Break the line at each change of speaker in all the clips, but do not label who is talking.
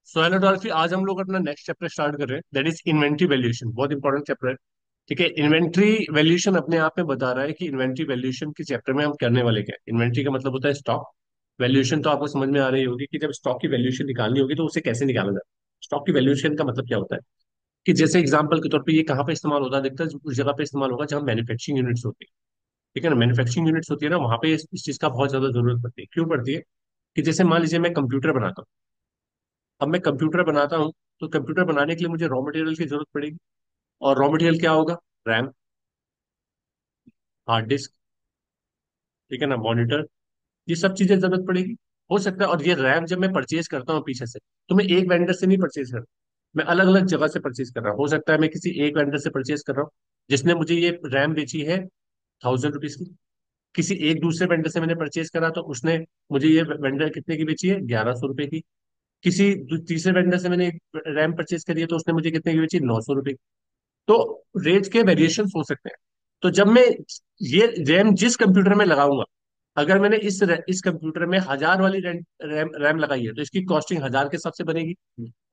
So hello डॉल्फी, आज हम लोग अपना नेक्स्ट चैप्टर स्टार्ट कर रहे हैं, दैट इज इन्वेंट्री वैल्यूएशन। बहुत इंपॉर्टेंट चैप्टर है। ठीक है, इन्वेंट्री वैल्यूएशन अपने आप में बता रहा है कि इन्वेंट्री वैल्यूएशन के चैप्टर में हम करने वाले क्या है। इन्वेंट्री का मतलब होता है स्टॉक। वैल्यूएशन तो आपको समझ में आ रही होगी कि जब स्टॉक की वैल्यूएशन निकालनी होगी तो उसे कैसे निकाला जाए। स्टॉक की वैल्यूएशन का मतलब क्या होता है कि जैसे एग्जाम्पल के तौर पर ये कहाँ पे इस्तेमाल होता है, देखता है उस जगह पे इस्तेमाल होगा जहाँ मैन्युफैक्चरिंग यूनिट्स होती है। ठीक है ना, मैन्युफैक्चरिंग यूनिट्स होती है ना, वहाँ पे इस चीज का बहुत ज्यादा जरूरत पड़ती है। क्यों पड़ती है कि जैसे मान लीजिए मैं कंप्यूटर बनाता हूँ। अब मैं कंप्यूटर बनाता हूँ तो कंप्यूटर बनाने के लिए मुझे रॉ मटेरियल की जरूरत पड़ेगी। और रॉ मटेरियल क्या होगा? रैम, हार्ड डिस्क, ठीक है ना, मॉनिटर, ये सब चीजें जरूरत पड़ेगी। हो सकता है, और ये रैम जब मैं परचेज करता हूँ पीछे से, तो मैं एक वेंडर से नहीं परचेज कर रहा, मैं अलग अलग जगह से परचेज कर रहा हूँ। हो सकता है मैं किसी एक वेंडर से परचेज कर रहा हूँ जिसने मुझे ये रैम बेची है 1000 रुपीज की। किसी एक दूसरे वेंडर से मैंने परचेज करा तो उसने मुझे ये वेंडर कितने की बेची है? 1100 रुपए की। किसी तीसरे वेंडर से मैंने रैम परचेज करी है तो उसने मुझे कितने की बेची? 900 रुपए। तो रेट के वेरिएशन हो सकते हैं। तो जब मैं ये रैम जिस कंप्यूटर में लगाऊंगा, अगर मैंने इस कंप्यूटर में 1000 वाली रैम लगाई है तो इसकी कॉस्टिंग 1000 के हिसाब से बनेगी।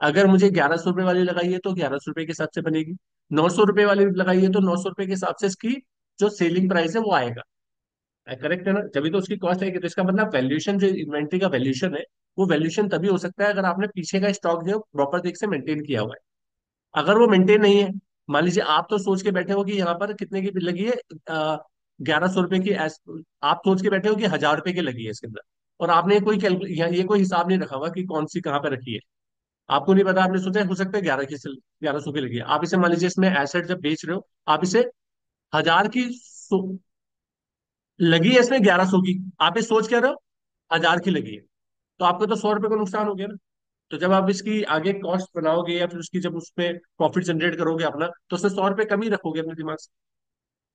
अगर मुझे 1100 रुपए वाली लगाई है तो 1100 रुपए के हिसाब से बनेगी। 900 रुपए वाली लगाई है तो 900 रुपए के हिसाब से इसकी जो सेलिंग प्राइस है वो आएगा। करेक्ट है ना? जब तो उसकी कॉस्ट आएगी, तो इसका मतलब वैल्यूएशन, जो इन्वेंट्री का वैल्यूएशन है, वो वैल्यूएशन तभी हो सकता है अगर आपने पीछे का स्टॉक जो प्रॉपर तरीके से मेंटेन किया हुआ है। अगर वो मेंटेन नहीं है, मान लीजिए आप तो सोच के बैठे हो कि यहाँ पर कितने की बिल लगी है, 1100 रुपए की, आप सोच के बैठे हो कि 1000 रुपए की लगी है इसके अंदर। और आपने कोई ये कोई हिसाब नहीं रखा हुआ कि कौन सी कहाँ पे रखी है। आपको नहीं पता, आपने सोचा हो सकता है 1100 की लगी है। आप इसे मान लीजिए, इसमें एसेट जब बेच रहे हो, आप इसे 1000 की लगी है, इसमें 1100 की, आप ये सोच क्या रहे हो? 1000 की लगी है। तो आपको तो 100 रुपए का नुकसान हो गया ना। तो जब आप इसकी आगे कॉस्ट बनाओगे या फिर उसकी जब उसमें प्रॉफिट जनरेट करोगे अपना, तो उसमें 100 रुपए कम ही रखोगे अपने दिमाग से।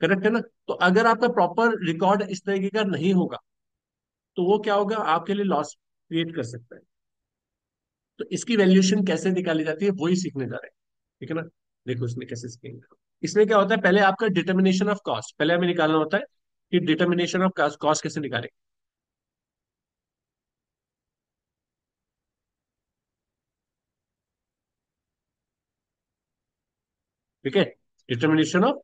करेक्ट है ना? तो अगर आपका प्रॉपर रिकॉर्ड इस तरीके का नहीं होगा तो वो क्या होगा, आपके लिए लॉस क्रिएट कर सकता है। तो इसकी वैल्यूएशन कैसे निकाली जाती है वही सीखने जा रहे हैं। ठीक है ना? देखो इसमें कैसे सीखेंगे। इसमें क्या होता है, पहले आपका डिटर्मिनेशन ऑफ कॉस्ट पहले हमें निकालना होता है कि डिटर्मिनेशन ऑफ कॉस्ट कैसे निकालें। ठीक है, डिटर्मिनेशन ऑफ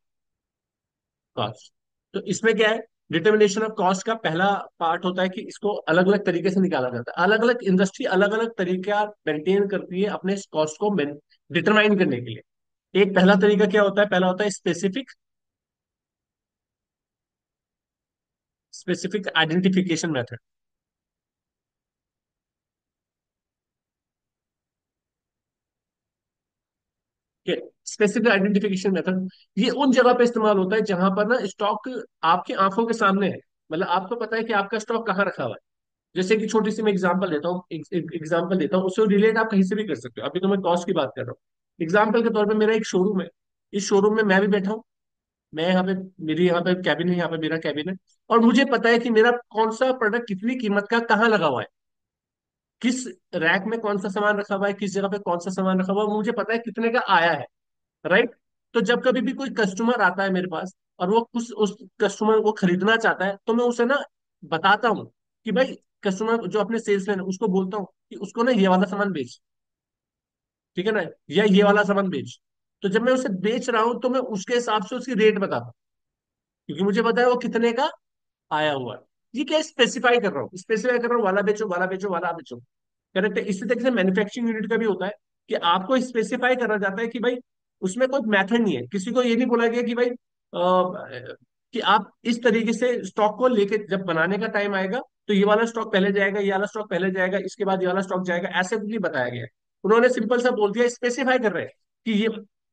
कॉस्ट। तो इसमें क्या है, डिटर्मिनेशन ऑफ कॉस्ट का पहला पार्ट होता है कि इसको अलग अलग तरीके से निकाला जाता है। अलग अलग इंडस्ट्री अलग अलग तरीका मेंटेन करती है अपने कॉस्ट को डिटरमाइन करने के लिए। एक पहला तरीका क्या होता है, पहला होता है specific specific identification method. Specific identification method ये उन जगह पे इस्तेमाल होता है जहां पर ना स्टॉक आपकी आंखों के सामने है। मतलब आपको पता है कि आपका स्टॉक कहाँ रखा हुआ है। जैसे कि छोटी सी मैं एग्जांपल देता हूँ, एग्जांपल देता हूँ, उससे रिलेट आप कहीं से भी कर सकते हो। अभी तो मैं कॉस्ट की बात कर रहा हूँ। एग्जांपल के तौर पे मेरा एक शोरूम है। इस शोरूम में मैं भी बैठा हूँ। मैं यहाँ पे, मेरी यहाँ पे कैबिन है, यहाँ पे मेरा कैबिन है। और मुझे पता है कि मेरा कौन सा प्रोडक्ट कितनी कीमत का कहाँ लगा हुआ है, किस रैक में कौन सा सामान रखा हुआ है, किस जगह पे कौन सा सामान रखा हुआ है, मुझे पता है कितने का आया है। राइट? तो जब कभी भी कोई कस्टमर आता है मेरे पास और वो कुछ उस कस्टमर को खरीदना चाहता है, तो मैं उसे ना बताता हूँ कि भाई, कस्टमर जो अपने सेल्समैन है उसको बोलता हूँ कि उसको ना ये वाला सामान बेच, ठीक है ना, या ये वाला सामान बेच। तो जब मैं उसे बेच रहा हूं तो मैं उसके हिसाब से उसकी रेट बताता हूँ, क्योंकि मुझे पता है वो कितने का आया हुआ है। ये क्या स्पेसिफाई कर रहा हूँ, स्पेसिफाई कर रहा हूँ, वाला बेचो, वाला बेचो, वाला बेचो। करेक्ट है? इसी तरीके से मैन्युफैक्चरिंग यूनिट का भी होता है कि आपको स्पेसिफाई करा जाता है कि भाई, उसमें कोई मेथड नहीं है, किसी को ये नहीं बोला गया कि भाई कि आप इस तरीके से स्टॉक को लेके जब बनाने का टाइम आएगा तो ये वाला स्टॉक पहले जाएगा, ये वाला स्टॉक पहले जाएगा, इसके बाद ये वाला स्टॉक जाएगा, ऐसे कुछ नहीं बताया गया है। उन्होंने सिंपल सा बोल दिया, स्पेसिफाई कर रहे हैं कि ये,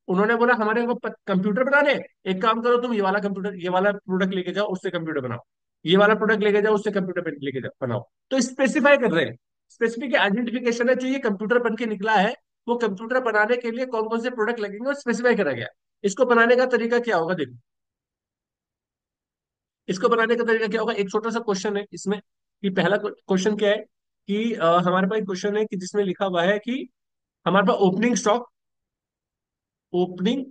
उन्होंने बोला हमारे को कंप्यूटर बनाने हैं, एक काम करो तुम ये वाला कंप्यूटर, ये वाला प्रोडक्ट लेके जाओ, उससे कंप्यूटर बनाओ, ये वाला प्रोडक्ट लेके जाओ, उससे कंप्यूटर लेके जाओ, बनाओ। तो स्पेसिफाई कर रहे हैं। स्पेसिफिक आइडेंटिफिकेशन है, जो ये कंप्यूटर बन के निकला है, वो कंप्यूटर बनाने के लिए कौन कौन से प्रोडक्ट लगेंगे और स्पेसिफाई करा गया है। इसको बनाने का तरीका क्या होगा, देखो। इसको बनाने का तरीका क्या होगा, एक छोटा सा क्वेश्चन है इसमें कि पहला क्वेश्चन क्या है कि हमारे पास एक क्वेश्चन है कि जिसमें लिखा हुआ है कि हमारे पास ओपनिंग स्टॉक, ओपनिंग,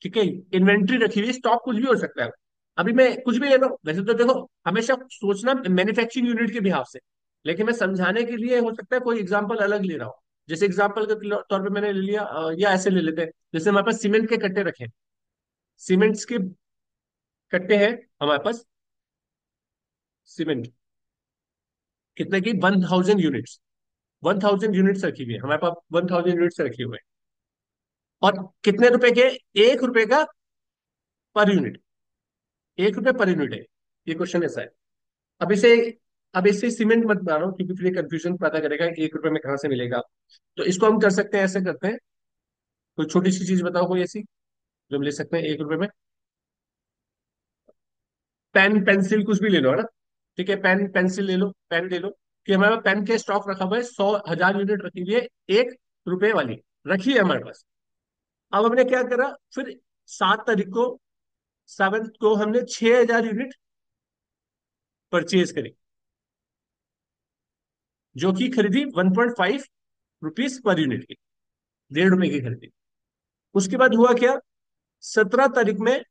ठीक है, इन्वेंट्री रखी हुई, स्टॉक कुछ भी हो सकता है। अभी मैं कुछ भी ले रहा हूँ, वैसे तो देखो हमेशा सोचना मैन्युफैक्चरिंग यूनिट के बिहाफ से। लेकिन मैं समझाने के लिए हो सकता है कोई एग्जांपल अलग ले रहा हूँ। जैसे एग्जांपल के तौर पे मैंने ले लिया, या ऐसे ले लेते हैं, जैसे हमारे पास सीमेंट के कट्टे रखे हैं। सीमेंट्स के कट्टे हैं हमारे पास, सीमेंट, कितने की, 1000 यूनिट्स। 1000 यूनिट्स रखी हुई है हमारे पास, 1000 यूनिट्स रखे हुए हैं। और कितने रुपए के? 1 रुपए का पर यूनिट। 1 रुपए पर यूनिट है, ये क्वेश्चन ऐसा है। अब इसे अब इसे सीमेंट मत मानो, क्योंकि फिर कंफ्यूजन पता करेगा 1 रुपए में कहाँ से मिलेगा। तो इसको हम कर सकते हैं, ऐसे करते हैं, कोई छोटी सी चीज बताओ कोई ऐसी जो हम ले सकते हैं 1 रुपए में। पेन पेंसिल कुछ भी ले लो, है ना। ठीक है, पेन पेंसिल ले लो, पेन ले लो। कि हमारे पास पेन के स्टॉक रखा हुआ है, 100,000 यूनिट रखी हुई है, 1 रुपए वाली रखी है हमारे पास। अब हमने क्या करा फिर, 7 तारीख को, 7th को हमने 6,000 यूनिट परचेज करी, जो कि खरीदी 1.5 रुपीज पर यूनिट की, 1.5 रुपए की खरीदी। उसके बाद हुआ क्या, 17 तारीख में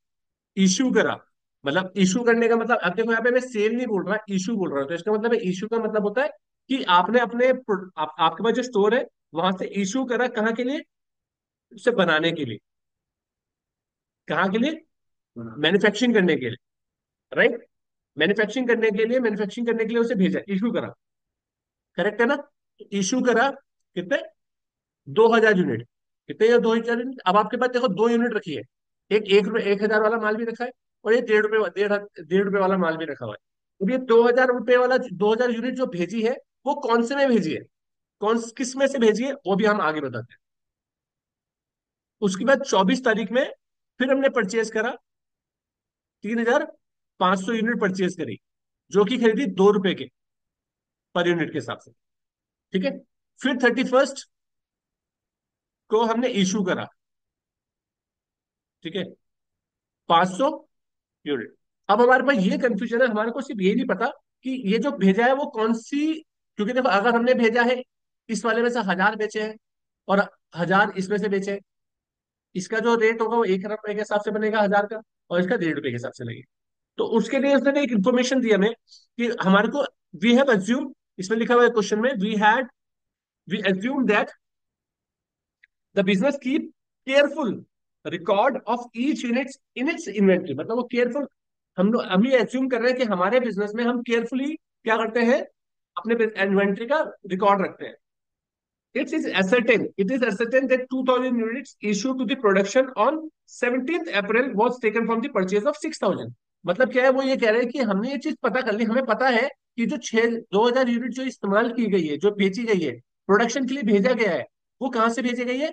इशू करा। मतलब इशू करने का मतलब, अब देखो यहाँ पे मैं सेल नहीं बोल रहा, इशू बोल रहा हूँ। तो इसका मतलब है, इशू का मतलब होता है कि आपने अपने आपके पास जो स्टोर है वहां से इशू करा, कहाँ के लिए, उसे बनाने के लिए। कहाँ के लिए? मैन्युफैक्चरिंग करने के लिए, राइट। मैन्युफैक्चरिंग करने के लिए उसे भेजा, इशू करा। करेक्ट है ना। इशू करा कितने, 2,000 यूनिट। कितने, या 2,000 यूनिट। अब आपके पास देखो 2 यूनिट रखी है, एक 1 रुपए, 1,000 वाला माल भी रखा है, और ये 1.5 रुपए, 1.5 रुपए वाला माल भी रखा हुआ है। अब ये 2,000 रुपए वाला, 2,000 यूनिट जो भेजी है, वो कौन से में भेजी है, किस में से भेजी है, वो भी हम आगे बताते हैं। उसके बाद 24 तारीख में फिर हमने परचेज करा, 3,500 यूनिट परचेज करी, जो कि खरीदी 2 रुपए के पर यूनिट के हिसाब से। ठीक है। फिर 31st को हमने इशू करा, ठीक है, 500 यूनिट। अब हमारे पास ये कंफ्यूजन है, हमारे को सिर्फ ये नहीं पता कि ये जो भेजा है वो कौन सी, क्योंकि देखो अगर हमने भेजा है, इस वाले में से 1,000 बेचे हैं, और 1,000 इसमें से बेचे हैं, इसका जो रेट होगा वो 1 रुपए के हिसाब से बनेगा 1,000 का, और इसका 1.5 रुपए के हिसाब से लगेगा। तो उसके लिए उसने एक इन्फॉर्मेशन दी हमें कि हमारे को, वी हैव अज्यूम, इसमें लिखा हुआ है क्वेश्चन में, we assume that the business keep careful record of each unit in its inventory. मतलब वो केयरफुल, हम ये एज्यूम कर रहे हैं कि हमारे बिजनेस में हम केयरफुली क्या करते हैं, अपने इन्वेंट्री का रिकॉर्ड रखते हैं। It is ascertained that 2,000 units issued to the production on 17th April was taken from the purchase of 6,000। मतलब क्या है, वो ये कह रहे हैं कि हमने ये चीज पता कर ली, हमें पता है कि जो 2,000 यूनिट जो इस्तेमाल की गई है, जो बेची गई है, प्रोडक्शन के लिए भेजा गया है, वो कहाँ से भेजी गई है,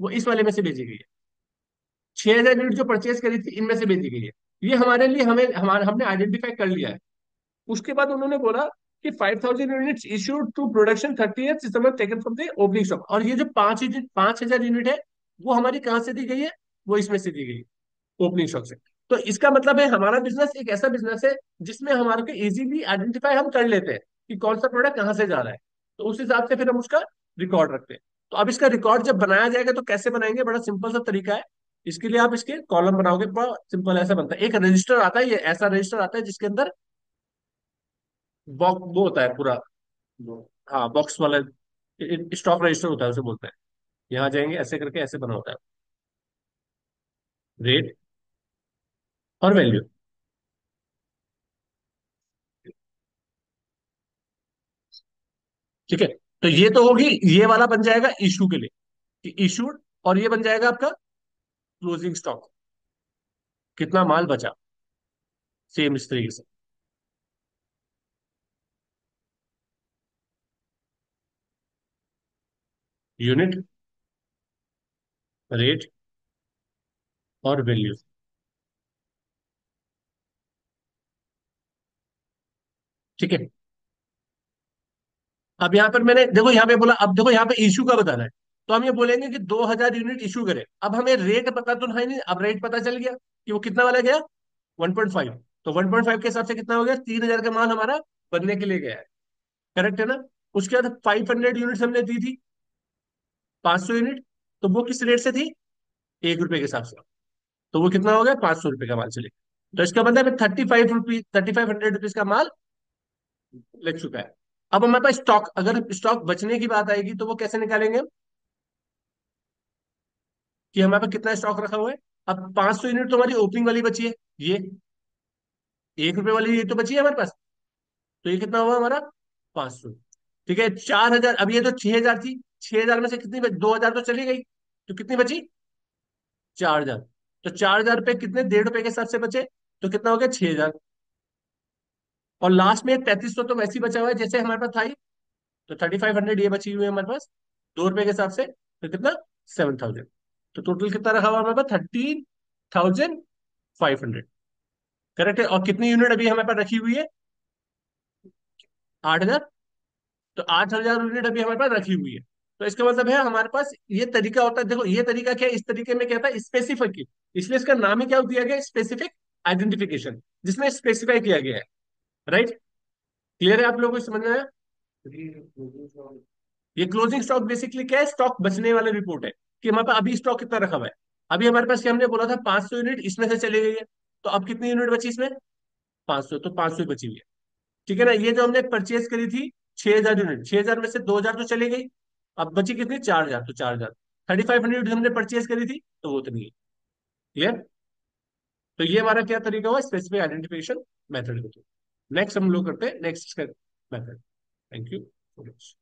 वो इस वाले में से भेजी गई है। 6,000 यूनिट जो परचेज करी थी, इनमें से भेजी गई है। ये हमारे लिए, हमने आइडेंटिफाई कर लिया है। उसके बाद उन्होंने बोला कि 5,000 units issued to production 30th September taken from the opening stock. और ये जो 5,000 यूनिट है, वो हमारी कहाँ से दी गई है, वो इसमें से दी गई है, ओपनिंग स्टॉक से। तो इसका मतलब है, हमारा बिजनेस एक ऐसा बिजनेस है जिसमें हमारे को इजीली आइडेंटिफाई हम कर लेते हैं कि कौन सा प्रोडक्ट कहाँ से जा रहा है। तो उस हिसाब से फिर हम उसका रिकॉर्ड रखते हैं। तो अब इसका रिकॉर्ड जब बनाया जाएगा तो कैसे बनाएंगे, बड़ा सिंपल सा तरीका है। इसके लिए आप इसके कॉलम बनाओगे, बड़ा सिंपल ऐसा बनता है। एक रजिस्टर आता है, ये ऐसा रजिस्टर आता है जिसके अंदर वो होता है पूरा, हाँ, बॉक्स वाला स्टॉक रजिस्टर होता है, उसे बोलते हैं। यहाँ जाएंगे, ऐसे करके ऐसे बना होता है, रेट और वैल्यू। ठीक है। तो ये तो होगी, ये वाला बन जाएगा इशू के लिए, कि इशूड, और ये बन जाएगा आपका क्लोजिंग स्टॉक, कितना माल बचा, सेम इस तरीके से। यूनिट, रेट और वैल्यू। ठीक है। अब यहाँ पर मैंने देखो, यहाँ पे बोला, अब देखो यहाँ पे इशू का बताना है। तो हम ये बोलेंगे कि 2,000 यूनिट इशू करे। अब हमें रेट पता तो है नहीं, अब रेट पता चल गया कि वो कितना वाला गया, 1.5। तो 1.5 के हिसाब से कितना हो गया, 3,000 का माल हमारा बनने के लिए गया है। करेक्ट है ना। उसके बाद 500 यूनिट हमने दी थी, 500 यूनिट। तो वो किस रेट से थी, 1 रुपए के हिसाब से। तो वो कितना हो गया, 500 रुपए का माल चले। तो इसका मतलब 35 रुपीज, 3,500 रुपीज का माल लग चुका है। अब हमारे पास स्टॉक, अगर स्टॉक बचने की बात आएगी तो वो कैसे निकालेंगे हम, कि हमारे पास कितना स्टॉक रखा हुआ है। अब 500 यूनिट तो हमारी ओपनिंग वाली बची है, ये 1 रुपए वाली ये तो बची है हमारे पास। तो ये कितना हुआ हमारा, 500। ठीक है, 4,000, अब ये तो 6,000 थी, 6,000 में से कितनी 2,000 तो चली गई, तो कितनी बची, 4,000। तो 4,000 रुपये कितने, 1.5 रुपए के हिसाब से बचे, तो कितना हो गया, 6,000। और लास्ट में 3,300 तो वैसे ही बचा हुआ है जैसे हमारे पास था ही। तो 3,500 ये बची हुई है हमारे पास 2 रुपए के हिसाब से, तो कितना, 7,000। तो टोटल कितना रखा हुआ है हमारे पास, 13,500। करेक्ट है। और कितनी यूनिट अभी हमारे पास रखी हुई है, 8,000। तो 8,000 यूनिट अभी हमारे पास रखी हुई है। तो इसका मतलब है हमारे पास ये तरीका होता है, देखो ये तरीका क्या है, इस तरीके में क्या था, स्पेसिफिक, इसलिए इसका नाम ही क्या दिया गया, स्पेसिफिक आइडेंटिफिकेशन, जिसमें स्पेसिफाई किया गया है। राइट। क्लियर है आप लोगों को, समझ में आया। ये क्लोजिंग स्टॉक बेसिकली क्या है, स्टॉक बचने वाला रिपोर्ट है, कि हमारे पास अभी स्टॉक कितना रखा हुआ है। अभी हमारे पास क्या, हमने बोला था 500 यूनिट इसमें से चली गई है, तो अब कितनी यूनिट बची इसमें, 500, तो 500 बची हुई है। ठीक है ना। ये जो हमने परचेज करी थी 6,000 यूनिट, 6,000 में से 2,000 तो चली गई, अब बची कितनी, 4,000, तो 4,000। 3,500 हमने परचेज करी थी, तो वो उतनी है। क्लियर। तो ये हमारा क्या तरीका हुआ, स्पेसिफिक आइडेंटिफिकेशन मेथड। नेक्स्ट हम लोग करते हैं next method. Thank you so much.